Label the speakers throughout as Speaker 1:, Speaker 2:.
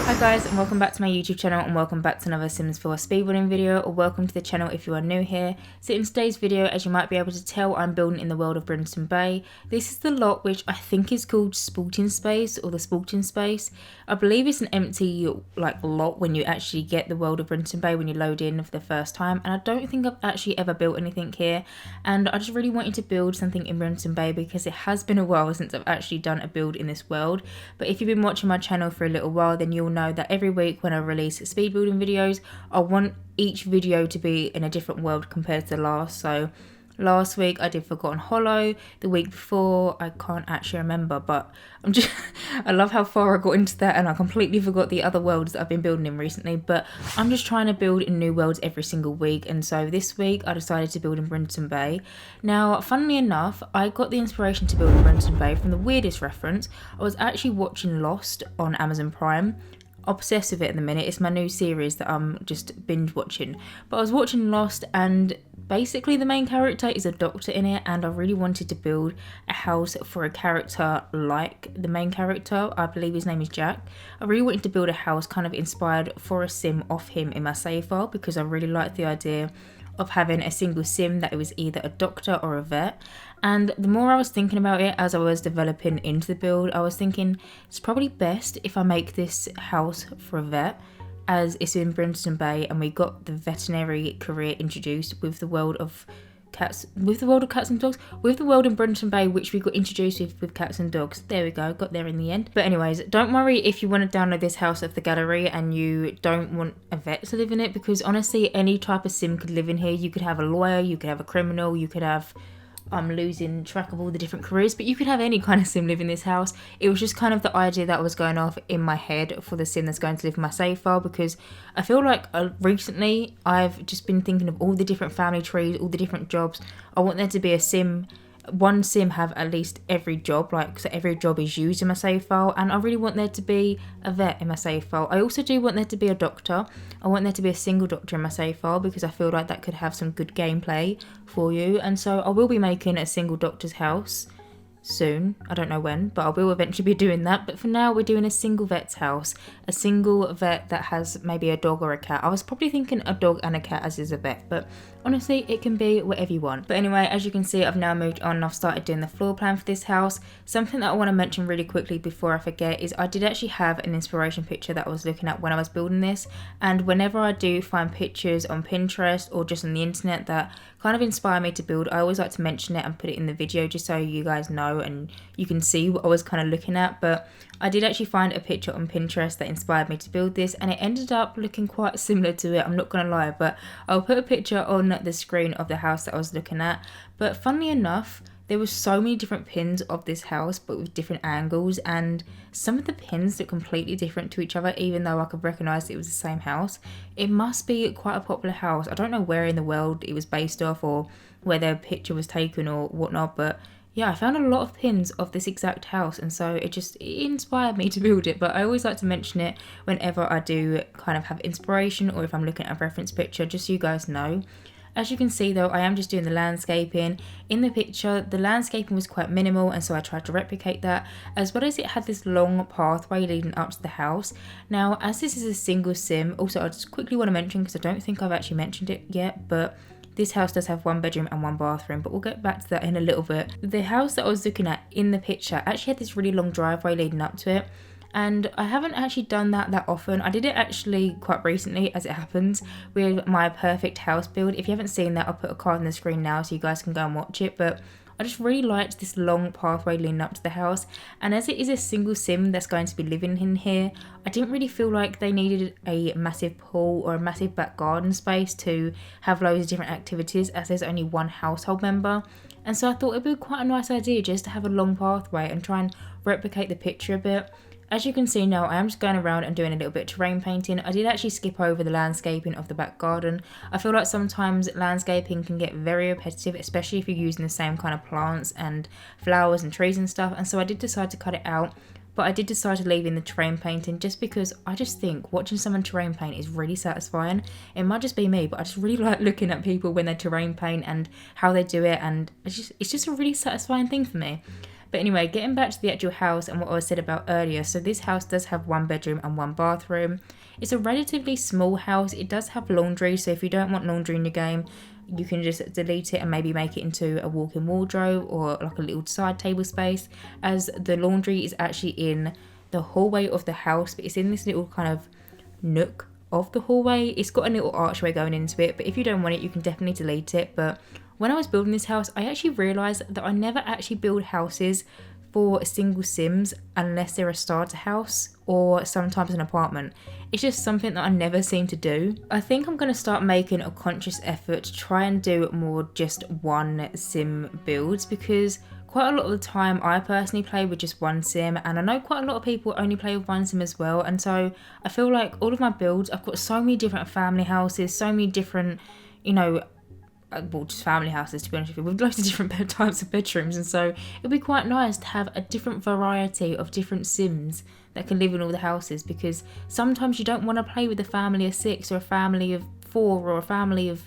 Speaker 1: Hi guys, and welcome back to my YouTube channel, and welcome back to another Sims 4 speedrunning video, or welcome to the channel if you are new here. So in today's video, as you might be able to tell, I'm building in the world of Brindleton Bay. This is the lot which I think is called Sporting Space, or the Sporting Space. I believe it's an empty lot when you actually get the world of Brindleton Bay when you load in for the first time, and I don't think I've actually ever built anything here, and I just really wanted to build something in Brindleton Bay because it has been a while since I've actually done a build in this world. But if you've been watching my channel for a little while, then you'll know that every week when I release speed building videos, I want each video to be in a different world compared to the last. So last week I did Forgotten Hollow, the week before I can't actually remember, but I love how far I got into that and I completely forgot the other worlds that I've been building in recently. But I'm just trying to build in new worlds every single week, and so this week I decided to build in Brindleton Bay. Now funnily enough, I got the inspiration to build in Brindleton Bay from the weirdest reference. I was actually watching Lost on Amazon Prime. Obsessed with it at the minute. It's my new series that I'm just binge watching. But I was watching Lost, and basically the main character is a doctor in it, and I really wanted to build a house for a character like the main character. I believe his name is Jack. I really wanted to build a house kind of inspired for a sim of him in my save file, because I really liked the idea of having a single sim that it was either a doctor or a vet. And the more I was thinking about it as I was developing into the build, I was thinking it's probably best if I make this house for a vet, as it's in Brindleton Bay and we got the veterinary career introduced with the world of cats, with the world of cats and dogs, with the world in Brindleton Bay which we got introduced with cats and dogs. There we go, got there in the end. But anyways, don't worry if you want to download this house off the gallery and you don't want a vet to live in it, because honestly any type of sim could live in here. You could have a lawyer, you could have a criminal, you could have I'm losing track of all the different careers, but you could have any kind of sim live in this house. It was just kind of the idea that was going off in my head for the sim that's going to live in my save file, because I feel like recently I've just been thinking of all the different family trees, all the different jobs. I want there to be a sim, one sim have at least every job, like so every job is used in my save file, and I really want there to be a vet in my save file. I also do want there to be a doctor. I want there to be a single doctor in my save file because I feel like that could have some good gameplay for you, and so I will be making a single doctor's house soon. I don't know when, but I will eventually be doing that. But for now we're doing a single vet's house, a single vet that has maybe a dog or a cat. I was probably thinking a dog and a cat as is a vet, but honestly it can be whatever you want. But anyway, as you can see, I've now moved on and I've started doing the floor plan for this house. Something that I want to mention really quickly before I forget is I did actually have an inspiration picture that I was looking at when I was building this, and whenever I do find pictures on Pinterest or just on the internet that kind of inspire me to build, I always like to mention it and put it in the video just so you guys know and you can see what I was kind of looking at. But I did actually find a picture on Pinterest that inspired me to build this, and it ended up looking quite similar to it, I'm not gonna lie, but I'll put a picture on the screen of the house that I was looking at. But funnily enough, there were so many different pins of this house but with different angles, and some of the pins look completely different to each other even though I could recognise it was the same house. It must be quite a popular house. I don't know where in the world it was based off or where their picture was taken or whatnot, but yeah, I found a lot of pins of this exact house, and so it inspired me to build it. But I always like to mention it whenever I do kind of have inspiration or if I'm looking at a reference picture, just so you guys know. As you can see though, I am just doing the landscaping. In the picture, the landscaping was quite minimal, and so I tried to replicate that, as well as it had this long pathway leading up to the house. Now, as this is a single sim, also I just quickly want to mention, because I don't think I've actually mentioned it yet, but this house does have one bedroom and one bathroom, but we'll get back to that in a little bit. The house that I was looking at in the picture actually had this really long driveway leading up to it, and I haven't actually done that often. I did it actually quite recently, as it happens, with my perfect house build. If you haven't seen that, I'll put a card on the screen now so you guys can go and watch it. But I just really liked this long pathway leading up to the house, and as it is a single sim that's going to be living in here, I didn't really feel like they needed a massive pool or a massive back garden space to have loads of different activities, as there's only one household member. And so I thought it'd be quite a nice idea just to have a long pathway and try and replicate the picture a bit. As you can see now, I am just going around and doing a little bit of terrain painting. I did actually skip over the landscaping of the back garden. I feel like sometimes landscaping can get very repetitive, especially if you're using the same kind of plants and flowers and trees and stuff, and so I did decide to cut it out. But I did decide to leave in the terrain painting just because I just think watching someone terrain paint is really satisfying. It might just be me, but I just really like looking at people when they terrain paint and how they do it, and it's just a really satisfying thing for me. But anyway, getting back to the actual house and what I said about earlier. So this house does have 1 bedroom and 1 bathroom. It's a relatively small house. It does have laundry, so if you don't want laundry in your game, you can just delete it and maybe make it into a walk-in wardrobe or like a little side table space, as the laundry is actually in the hallway of the house, but it's in this little kind of nook of the hallway. It's got a little archway going into it, but if you don't want it, you can definitely delete it. But when I was building this house, I actually realised that I never actually build houses for single sims unless they're a starter house or sometimes an apartment. It's just something that I never seem to do. I think I'm going to start making a conscious effort to try and do more just 1 sim builds, because quite a lot of the time I personally play with just 1 sim, and I know quite a lot of people only play with 1 sim as well. And so I feel like all of my builds, I've got so many different family houses, so many different, you know, well, just family houses, to be honest with you, with loads of different types of bedrooms, and so it'd be quite nice to have a different variety of different sims that can live in all the houses, because sometimes you don't want to play with a family of 6 or a family of 4 or a family of,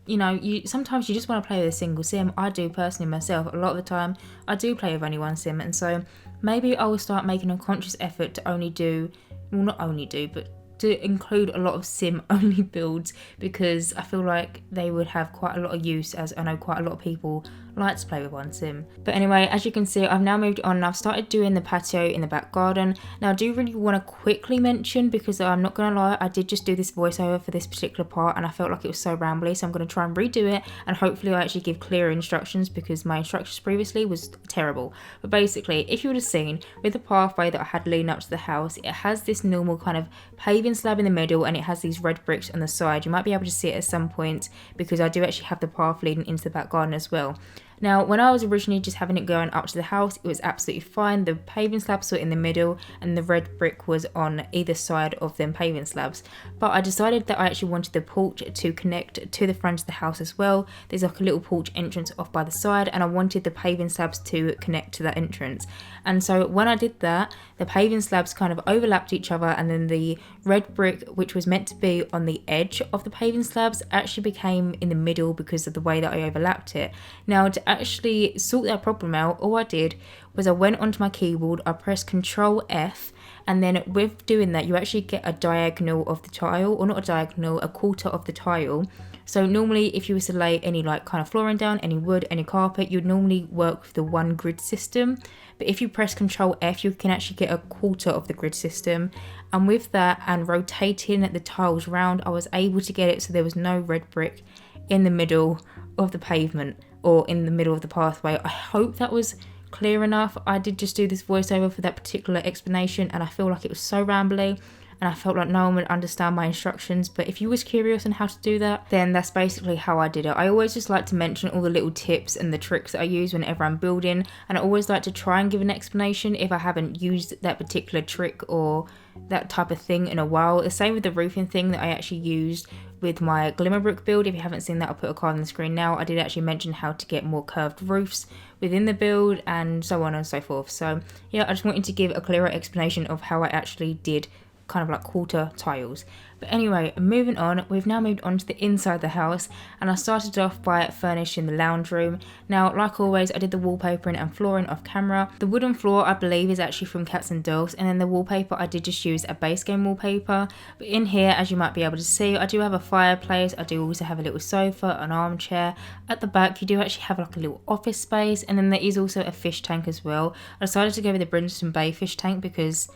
Speaker 1: you know, sometimes you just want to play with a single sim. I do personally myself. A lot of the time I do play with only 1 sim, and so maybe I will start making a conscious effort to only do, well, not only do, but to include a lot of sim only builds, because I feel like they would have quite a lot of use, as I know quite a lot of people like to play with 1 sim. But anyway, as you can see, I've now moved on and I've started doing the patio in the back garden. Now I do really want to quickly mention, because I'm not going to lie, I did just do this voiceover for this particular part and I felt like it was so rambly, so I'm going to try and redo it, and hopefully I actually give clearer instructions, because my instructions previously was terrible. But basically, if you would have seen with the pathway that I had leading up to the house, it has this normal kind of paving slab in the middle and it has these red bricks on the side. You might be able to see it at some point, because I do actually have the path leading into the back garden as well. Now, when I was originally just having it going up to the house, it was absolutely fine. The paving slabs were in the middle and the red brick was on either side of them paving slabs. But I decided that I actually wanted the porch to connect to the front of the house as well. There's like a little porch entrance off by the side, and I wanted the paving slabs to connect to that entrance. And so when I did that, the paving slabs kind of overlapped each other, and then the red brick, which was meant to be on the edge of the paving slabs, actually became in the middle because of the way that I overlapped it. Now, to actually sort that problem out, all I did was I went onto my keyboard, I pressed Control F, and then with doing that you actually get a diagonal of the tile, or not a diagonal, a quarter of the tile. So normally if you were to lay any like kind of flooring down, any wood, any carpet, you'd normally work with the 1 grid system. But if you press Control F, you can actually get a quarter of the grid system. And with that and rotating the tiles round, I was able to get it so there was no red brick in the middle of the pavement or in the middle of the pathway. I hope that was clear enough. I did just do this voiceover for that particular explanation, and I feel like it was so rambly and I felt like no one would understand my instructions. But if you was curious on how to do that, then that's basically how I did it. I always just like to mention all the little tips and the tricks that I use whenever I'm building, and I always like to try and give an explanation if I haven't used that particular trick or that type of thing in a while. The same with the roofing thing that I actually used with my Glimmer brick build. If you haven't seen that, I'll put a card on the screen now. I did actually mention how to get more curved roofs within the build and so on and so forth. So yeah, I just wanted to give a clearer explanation of how I actually did kind of like quarter tiles. But anyway, moving on, we've now moved on to the inside of the house, and I started off by furnishing the lounge room. Now, like always, I did the wallpapering and flooring off camera. The wooden floor, I believe, is actually from Cats and Dogs, and then the wallpaper, I did just use a base game wallpaper. But in here, as you might be able to see, I do have a fireplace. I do also have a little sofa, an armchair. At the back, you do actually have like a little office space, and then there is also a fish tank as well. I decided to go with the Brindleton Bay fish tank because,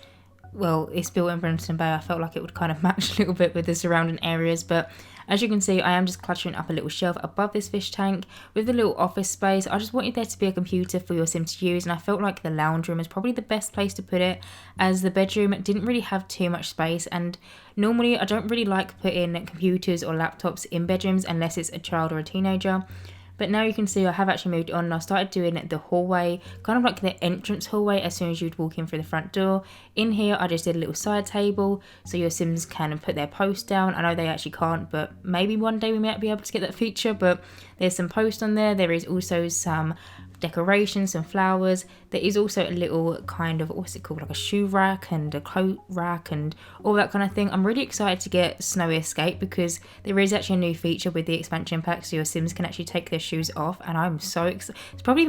Speaker 1: well, it's built in Brindleton Bay. I felt like it would kind of match a little bit with the surrounding areas. But as you can see, I am just cluttering up a little shelf above this fish tank with the little office space. I just wanted there to be a computer for your sim to use, and I felt like the lounge room is probably the best place to put it, as the bedroom didn't really have too much space, and normally I don't really like putting computers or laptops in bedrooms unless it's a child or a teenager. But now you can see I have actually moved on, and I started doing the hallway, kind of like the entrance hallway as soon as you'd walk in through the front door. In here I just did a little side table so your sims can put their posts down. I know they actually can't, but maybe one day we might be able to get that feature. But there's some posts on there. There is also some decorations, some flowers. There is also a little kind of, what's it called, like a shoe rack and a coat rack and all that kind of thing. I'm really excited to get Snowy Escape because there is actually a new feature with the expansion pack, so your Sims can actually take their shoes off, and I'm so excited. It's probably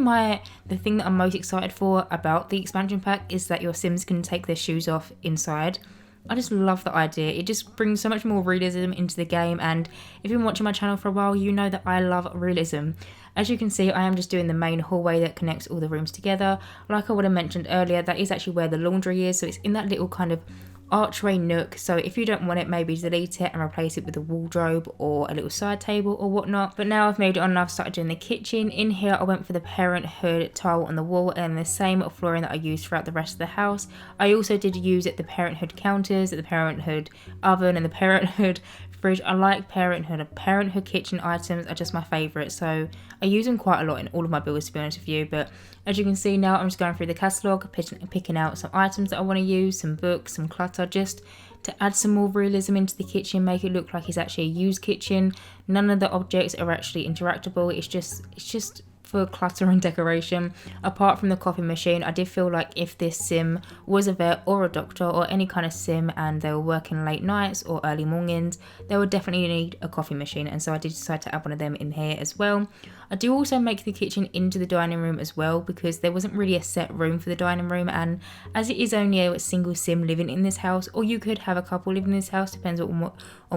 Speaker 1: the thing that I'm most excited for about the expansion pack is that your Sims can take their shoes off inside. I just love the idea. It just brings so much more realism into the game, and if you've been watching my channel for a while, you know that I love realism. As you can see, I am just doing the main hallway that connects all the rooms together. Like I would have mentioned earlier, that is actually where the laundry is, so it's in that little kind of archway nook. So if you don't want it, maybe delete it and replace it with a wardrobe or a little side table or whatnot. But now I've moved it on and I've started doing the kitchen. In here I went for the Parenthood tile on the wall and the same flooring that I used throughout the rest of the house. I also did use the Parenthood counters, the Parenthood oven and the Parenthood fridge. I like Parenthood. Parenthood kitchen items are just my favourite, so I use them quite a lot in all of my builds, to be honest with you. But as you can see now, I'm just going through the catalogue, picking out some items that I want to use, some books, some clutter, just to add some more realism into the kitchen, make it look like it's actually a used kitchen. None of the objects are actually interactable. It's just for clutter and decoration. Apart from the coffee machine, I did feel like if this sim was a vet or a doctor or any kind of sim and they were working late nights or early mornings, they would definitely need a coffee machine, and so I did decide to add one of them in here as well. I do also make the kitchen into the dining room as well because there wasn't really a set room for the dining room, and as it is only a single sim living in this house, or you could have a couple living in this house, depends on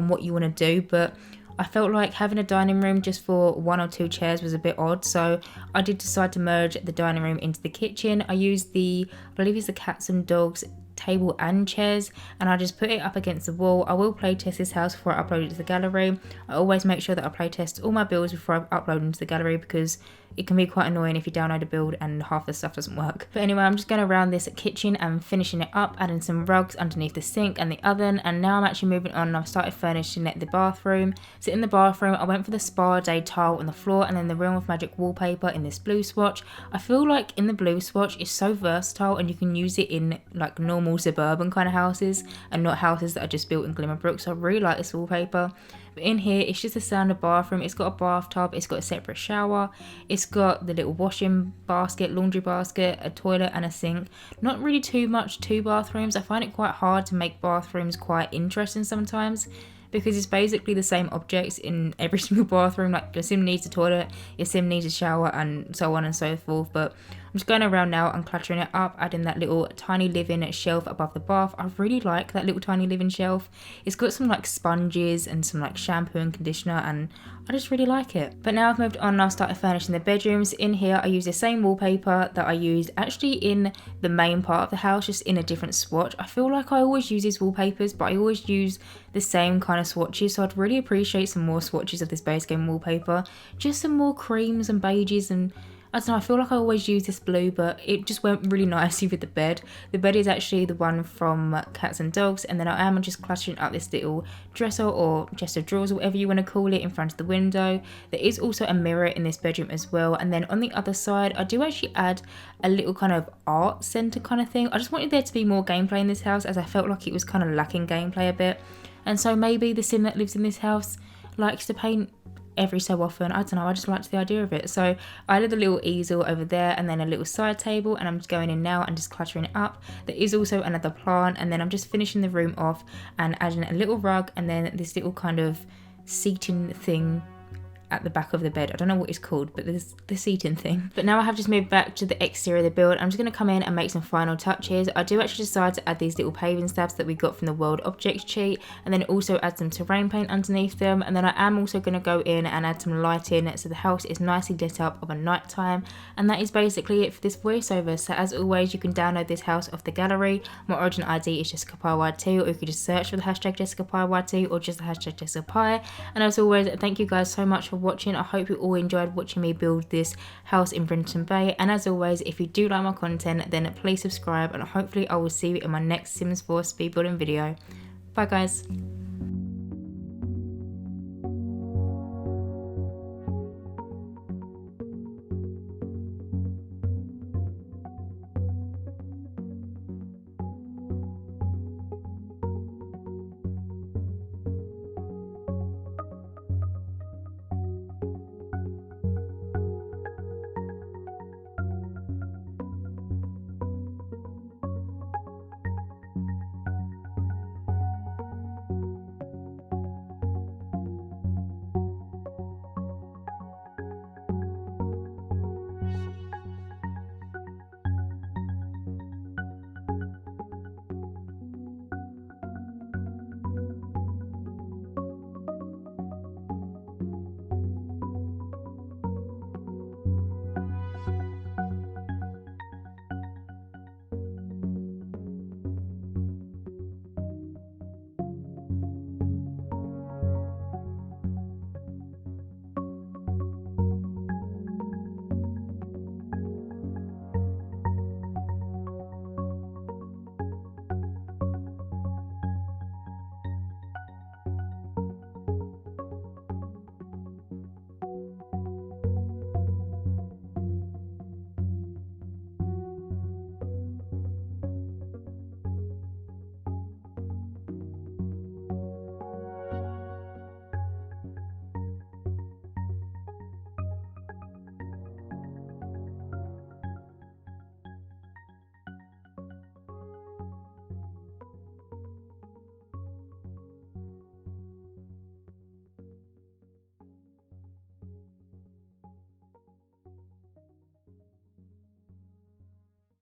Speaker 1: what you want to do, but I felt like having a dining room just for 1 or 2 chairs was a bit odd, so I did decide to merge the dining room into the kitchen. I used I believe it's the cats and dogs table and chairs, and I just put it up against the wall. I will playtest this house before I upload it to the gallery. I always make sure that I playtest all my builds before I upload them to the gallery because it can be quite annoying if you download a build and half the stuff doesn't work. But anyway, I'm just going around this kitchen and finishing it up, adding some rugs underneath the sink and the oven, and now I'm actually moving on and I've started furnishing the bathroom. So in the bathroom, I went for the Spa Day tile on the floor and then the Realm of Magic wallpaper in this blue swatch. I feel like in the blue swatch it's so versatile and you can use it in like normal suburban kind of houses and not houses that are just built in Glimmerbrook, so I really like this wallpaper. But in here, it's just a standard bathroom. It's got a bathtub, it's got a separate shower, it's got the little washing basket, laundry basket, a toilet and a sink. Not really too much, 2 bathrooms. I find it quite hard to make bathrooms quite interesting sometimes because it's basically the same objects in every single bathroom. Like your sim needs a toilet, your sim needs a shower, and so on and so forth. But I'm just going around now and cluttering it up, adding that little tiny living shelf above the bath. I really like that little tiny living shelf. It's got some like sponges and some like shampoo and conditioner, and I just really like it. But now I've moved on and I've started furnishing the bedrooms. In here I use the same wallpaper that I used actually in the main part of the house, just in a different swatch. I feel like I always use these wallpapers, but I always use the same kind of swatches, so I'd really appreciate some more swatches of this base game wallpaper. Just some more creams and beiges, and I don't know, I feel like I always use this blue, but it just went really nicely with the bed. The bed is actually the one from Cats and Dogs, and then I am just cluttering up this little dresser or chest of drawers or whatever you want to call it in front of the window. There is also a mirror in this bedroom as well, and then on the other side I do actually add a little kind of art centre kind of thing. I just wanted there to be more gameplay in this house as I felt like it was kind of lacking gameplay a bit, and so maybe the sim that lives in this house likes to paint every so often. I don't know, I just liked the idea of it. So I added a little easel over there and then a little side table, and I'm just going in now and just cluttering it up. There is also another plant, and then I'm just finishing the room off and adding a little rug and then this little kind of seating thing at the back of the bed. I don't know what it's called, but there's the seating thing. But now I have just moved back to the exterior of the build. I'm just going to come in and make some final touches. I do actually decide to add these little paving stabs that we got from the World Objects cheat, and then also add some terrain paint underneath them. And then I am also going to go in and add some lighting so the house is nicely lit up of a night time. And that is basically it for this voiceover. So as always, you can download this house off the gallery. My origin ID is JessicapieYT, or you could just search for the hashtag JessicapieYT or just the hashtag Jessicapie. And as always, thank you guys so much for watching. I hope you all enjoyed watching me build this house in Brindleton Bay, and as always, if you do like my content, then please subscribe, and hopefully I will see you in my next Sims 4 speed building video. Bye guys.